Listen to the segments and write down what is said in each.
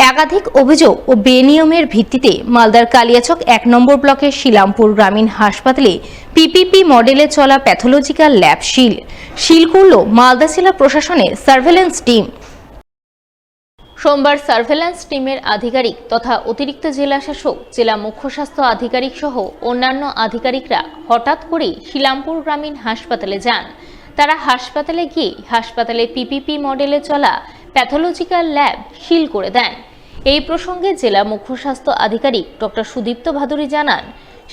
একাধিক অভিযোগ ও বেনিয়মের ভিত্তিতে মালদার কালিয়াচক ১ নম্বর ব্লকের শিলামপুর গ্রামীণ হাসপাতালে পিপিপি মডেলে চলা প্যাথোলজিক্যাল ল্যাব সিল করল মালদা জেলা প্রশাসনের সার্ভেলেন্স টিম। সোমবার সার্ভেলেন্স টিমের আধিকারিক তথা অতিরিক্ত জেলা শাসক, জেলা মুখ্য স্বাস্থ্য আধিকারিক সহ অন্যান্য আধিকারিকরা হঠাৎ করেই শিলামপুর গ্রামীণ হাসপাতালে যান। তারা হাসপাতালে গিয়ে হাসপাতালে পিপিপি মডেলে চলা প্যাথোলজিক্যাল ল্যাব সিল করে দেন। এই প্রসঙ্গে জেলা মুখ্য স্বাস্থ্য আধিকারিক ডক্টর সুদীপ্ত ভাদুরী জানান,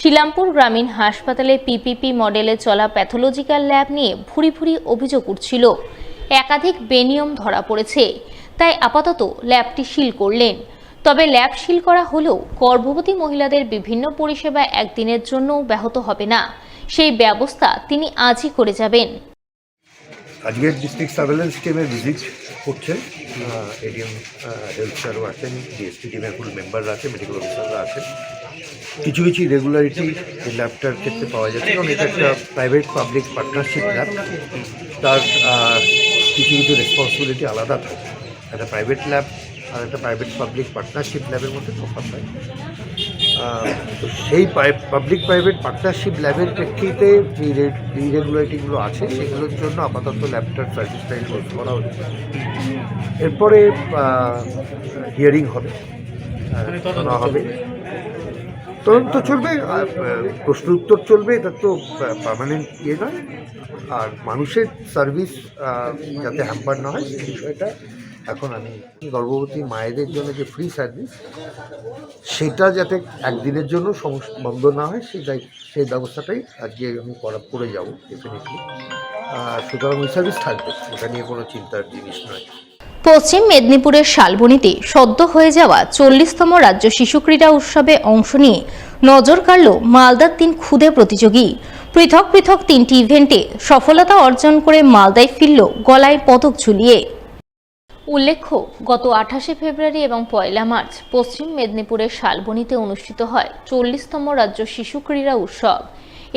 শিলামপুর গ্রামীণ হাসপাতালে পিপিপি মডেলে চলা প্যাথোলজিক্যাল ল্যাব নিয়ে ভুরি ভুরি অভিযোগ উঠছিল। একাধিক বেনিয়ম ধরা পড়েছে, তাই আপাতত ল্যাবটি সিল করলেন। তবে ল্যাব সিল করা হলেও গর্ভবতী মহিলাদের বিভিন্ন পরিষেবা একদিনের জন্যও ব্যাহত হবে না, সেই ব্যবস্থা তিনি আজই করে যাবেন। আজকের ডিস্ট্রিক্ট সার্ভেলেন্স টিমের ভিজিট করছে, এডিএম হেলথ স্যারও আছেন, ডিএসপি টিমের ফুল মেম্বাররা আছে, মেডিকেল অফিসাররা আছেন। কিছু কিছু ইরেগুলারিটি এই ল্যাবটার ক্ষেত্রে পাওয়া যাচ্ছে, কারণ এটা একটা প্রাইভেট পাবলিক পার্টনারশিপ ল্যাব। তার কিছু কিছু রেসপন্সিবিলিটি আলাদা থাকে। একটা প্রাইভেট ল্যাব আর একটা প্রাইভেট পাবলিক পার্টনারশিপ ল্যাবের মধ্যে তফাৎ হয়। তো সেই পাবলিক প্রাইভেট পার্টনারশিপ ল্যাবের প্রেক্ষিতে যে ইরেগুলারিটিগুলো আছে সেগুলোর জন্য আপাতত ল্যাবটার সার্ভিসটা ক্লোজ করা হচ্ছে। এরপরে হিয়ারিং হবে, তদন্ত চলবে, প্রশ্ন উত্তর চলবে। এটা তো পার্মানেন্ট ইয়ে নয়। আর মানুষের সার্ভিস যাতে হ্যাম্পার না হয় সেই বিষয়টা এখন আমি গর্ভবতী মায়েদের জন্য যে ফ্রি সার্ভিস সেটা যাতে একদিনের জন্য বন্ধ না হয় সেই ব্যবস্থাটাই আজকে আমি করে যাব ডেফিনেটলি। সুতরাং ওই সার্ভিস থাকবে, ওটা নিয়ে কোনো চিন্তার জিনিস নয়। পশ্চিম মেদিনীপুরের শালবনীতে সদ্য হয়ে যাওয়া 40তম রাজ্য শিশু ক্রীড়া উৎসবে অংশ নিয়ে নজর কাড়ল মালদার 3 ক্ষুদে প্রতিযোগী। পৃথক পৃথক 3টি ইভেন্টে সফলতা অর্জন করে মালদায় ফিরল গলায় পদক ঝুলিয়ে। উল্লেখ্য, গত 28শে ফেব্রুয়ারি এবং 1 মার্চ পশ্চিম মেদিনীপুরের শালবনীতে অনুষ্ঠিত হয় 40তম রাজ্য শিশু ক্রীড়া উৎসব।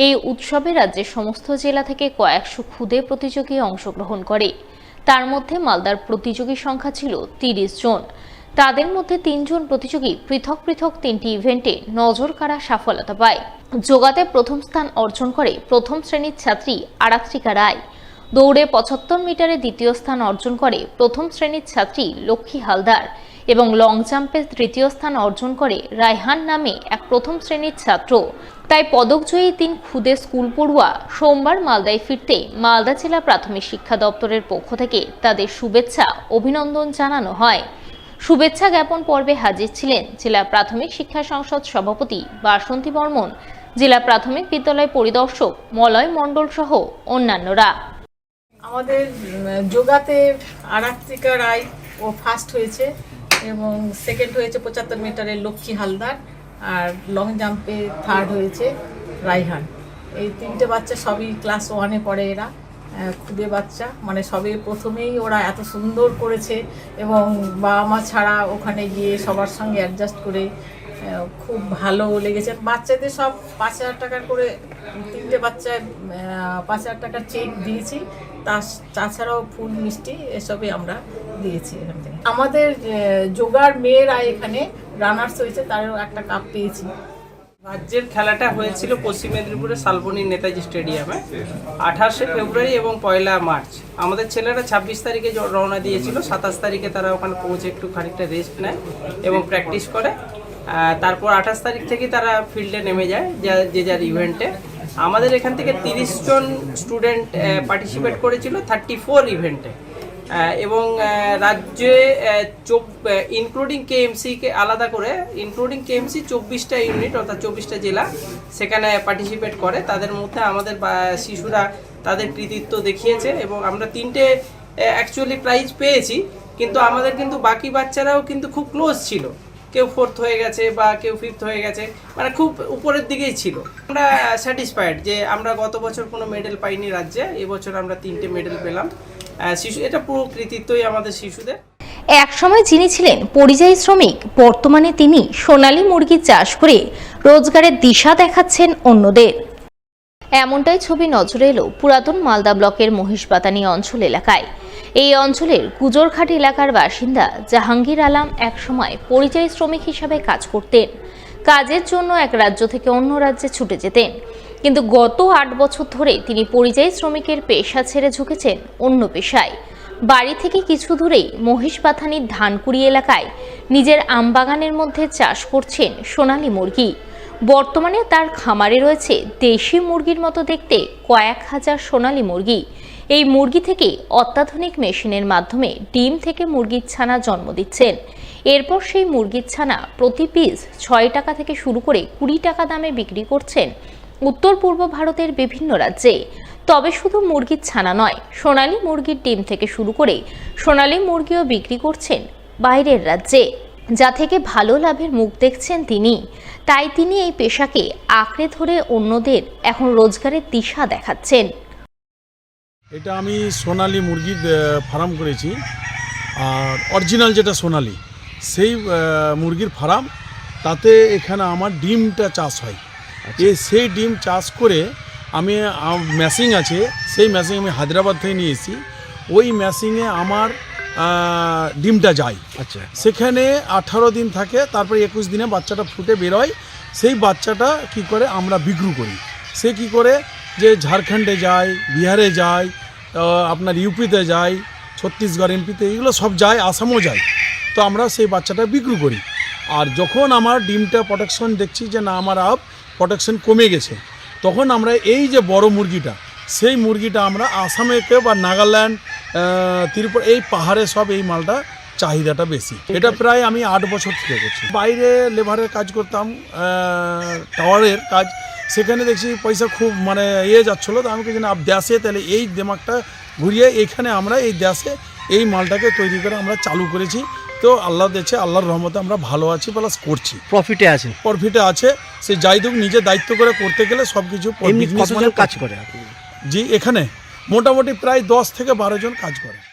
এই উৎসবে রাজ্যের সমস্ত জেলা থেকে কয়েকশো ক্ষুদে প্রতিযোগী অংশগ্রহণ করে। তার মধ্যে মালদার প্রতিযোগী সংখ্যা ছিল 30 জন। তাদের মধ্যে 3 জন প্রতিযোগী পৃথক পৃথক 3টি ইভেন্টে নজর কাড়া সফলতা পায়। যোগাতে প্রথম স্থান অর্জন করে প্রথম শ্রেণীর ছাত্রী আরাত্রিকা রায়। দৌড়ে 75 মিটারে দ্বিতীয় স্থান অর্জন করে প্রথম শ্রেণীর ছাত্রী লক্ষ্মী হালদার এবং লং জাম্পে তৃতীয় স্থান অর্জন করে রায়হান নামে এক প্রথম শ্রেণীর ছাত্র। তাই পদকজয়ী 3 ক্ষুদে স্কুল পড়ুয়া সোমবার মালদায় ফিরতে মালদা জেলা প্রাথমিক শিক্ষা দপ্তরের পক্ষ থেকে তাদের শুভেচ্ছা অভিনন্দন জানানো হয়। শুভেচ্ছা জ্ঞাপন পর্বে হাজির ছিলেন জেলা প্রাথমিক শিক্ষা সংসদ সভাপতি বাসন্তী বর্মন, জেলা প্রাথমিক বিদ্যালয় পরিদর্শক মলয় মণ্ডল সহ অন্যান্যরা। আমাদের যোগাতে আরাত্রিকা রায় ও ফার্স্ট হয়েছে এবং সেকেন্ড হয়েছে 75 মিটারের লক্ষ্মী হালদার, আর লং জাম্পে থার্ড হয়েছে রায়হান। এই 3টে বাচ্চা সবই ক্লাস 1-এ পড়ে। এরা ক্ষুদে বাচ্চা, মানে সবে প্রথমেই ওরা এত সুন্দর করেছে এবং বাবা মা ছাড়া ওখানে গিয়ে সবার সঙ্গে অ্যাডজাস্ট করে খুব ভালো লেগেছে। বাচ্চাদের সব 5,000 টাকার করে 3টে বাচ্চায় 5,000 টাকার চেক দিয়েছি। তাছাড়াও ফুল মিষ্টি এসবই আমরা দিয়েছি এখান থেকে। আমাদের যোগার মেয়েরা এখানে রানার্স হয়েছে, তারও একটা কাপ পেয়েছি। রাজ্যের খেলাটা হয়েছিল পশ্চিম মেদিনীপুরের শালবনী নেতাজি স্টেডিয়ামে 28শে ফেব্রুয়ারি এবং 1 মার্চ। আমাদের ছেলেরা 26 তারিখে রওনা দিয়েছিল। 27 তারিখে তারা ওখানে পৌঁছে একটু খানিকটা রেস্ট নেয় এবং প্র্যাকটিস করে। তারপর 28 তারিখ থেকে তারা ফিল্ডে নেমে যায় যে যার ইভেন্টে। আমাদের এখান থেকে 30 জন স্টুডেন্ট পার্টিসিপেট করেছিল 34 ইভেন্টে এবং রাজ্যে ইনক্লুডিং কেএমসিকে আলাদা করে ইনক্লুডিং কেএমসি 24টা ইউনিট অর্থাৎ 24টা জেলা সেখানে পার্টিসিপেট করে। তাদের মধ্যে আমাদের শিশুরা তাদের কৃতিত্ব দেখিয়েছে এবং আমরা 3টে অ্যাকচুয়ালি প্রাইজ পেয়েছি, কিন্তু আমাদের কিন্তু বাকি বাচ্চারাও কিন্তু খুব ক্লোজ ছিল। কেউ 4th হয়ে গেছে বা কেউ 5th হয়ে গেছে, মানে খুব উপরের দিকেই ছিল। আমরা স্যাটিসফাইড যে আমরা গত বছর কোনো মেডেল পাইনি রাজ্যে, এবছর আমরা 3টে মেডেল পেলাম। এটা পুরো কৃতিত্বই আমাদের শিশুদের। এক সময় যিনি ছিলেন পরিযায়ী শ্রমিক, বর্তমানে তিনি সোনালী মুরগি চাষ করে রোজগারের দিশা দেখাচ্ছেন অন্যদের। এমনটাই ছবি নজরে এলো পুরাতন মালদা ব্লকের মহিষবাতানি অঞ্চল এলাকায়। এই অঞ্চলের গুজরঘাট এলাকার বাসিন্দা জাহাঙ্গীর আলম একসময় পরিযায়ী শ্রমিক হিসাবে কাজ করতেন। কাজের জন্য এক রাজ্য থেকে অন্য রাজ্যে ছুটে যেতেন, কিন্তু গত 8 বছর ধরে তিনি পরিযায়ী শ্রমিকের পেশা ছেড়ে ঝুঁকেছেন অন্য পেশায়। বাড়ি থেকে কিছু দূরেই মহিষবাথানির ধানকুড়ি এলাকায় নিজের আমবাগানের মধ্যে চাষ করছেন সোনালী মুরগি। বর্তমানে তার খামারে রয়েছে দেশি মুরগির মতো দেখতে কয়েক হাজার সোনালী মুরগি। এই মুরগি থেকে অত্যাধুনিক মেশিনের মাধ্যমে ডিম থেকে মুরগির ছানা জন্ম দিচ্ছেন। এরপর সেই মুরগির ছানা প্রতি পিস 6 টাকা থেকে শুরু করে 20 টাকা দামে বিক্রি করছেন উত্তর পূর্ব ভারতের বিভিন্ন রাজ্যে। তবে শুধু মুরগির ছানা নয়, সোনালী মুরগির ডিম থেকে শুরু করে সোনালী মুরগিও বিক্রি করছেন বাইরের রাজ্যে, যা থেকে ভালো লাভের মুখ দেখছেন তিনি। তাই তিনি এই পেশাকে আঁকড়ে ধরে অন্যদের এখন রোজগারের দিশা দেখাচ্ছেন। এটা আমি সোনালী মুরগির ফার্ম করেছি, আর অরিজিনাল যেটা সোনালী সেই মুরগির ফার্ম, তাতে এখানে আমার ডিমটা চাষ হয়। সেই ডিম চাষ করে আমি মেশিন আছে, সেই মেশিন আমি হায়দ্রাবাদ থেকে নিয়ে এসেছি। ওই মেশিনে আমার ডিমটা যায়। আচ্ছা, সেখানে 18 দিন থাকে, তারপরে 21 দিনে বাচ্চাটা ফুটে বেরোয়। সেই বাচ্চাটা কি করে আমরা বিক্রি করি। সে কি করে যে ঝাড়খণ্ডে যায়, বিহারে যায়, আপনার ইউপিতে যায়, ছত্তিশগড় এমপিতে, এগুলো সব যায়, আসামও যায়। তো আমরা সেই বাচ্চাটা বিক্রি করি। আর যখন আমার ডিমটা প্রোটেকশন দেখছি যে না আমার প্রোটেকশন কমে গেছে, তখন আমরা এই যে বড় মুরগিটা, সেই মুরগিটা আমরা আসামেকে বা নাগাল্যান্ড, ত্রিপুরা, এই পাহাড়ে সব এই মালটা চাহিদাটা বেশি। এটা প্রায় আমি 8 বছর থেকে করছি। বাইরে লেবারের কাজ করতাম, টাওয়ারের কাজ, সেখানে দেখছি পয়সা খুব মানে যাচ্ছিলো। তো আমি কিছু না দেশে, তাহলে এই দিমাগটা ঘুরিয়ে এইখানে আমরা এই দেশে এই মালটাকে তৈরি করে আমরা চালু করেছি। তো আল্লাহ দিয়েছে, আল্লাহর রহমতে আমরা ভালো আছি, প্লাস করছি, প্রফিটে আছেন। প্রফিটে আছে। সে যাই হোক, নিজে দায়িত্ব করে করতে গেলে সব কিছু। কতজন কাজ করে? জি, এখানে মোটামুটি প্রায় 10 থেকে 12 জন কাজ করে।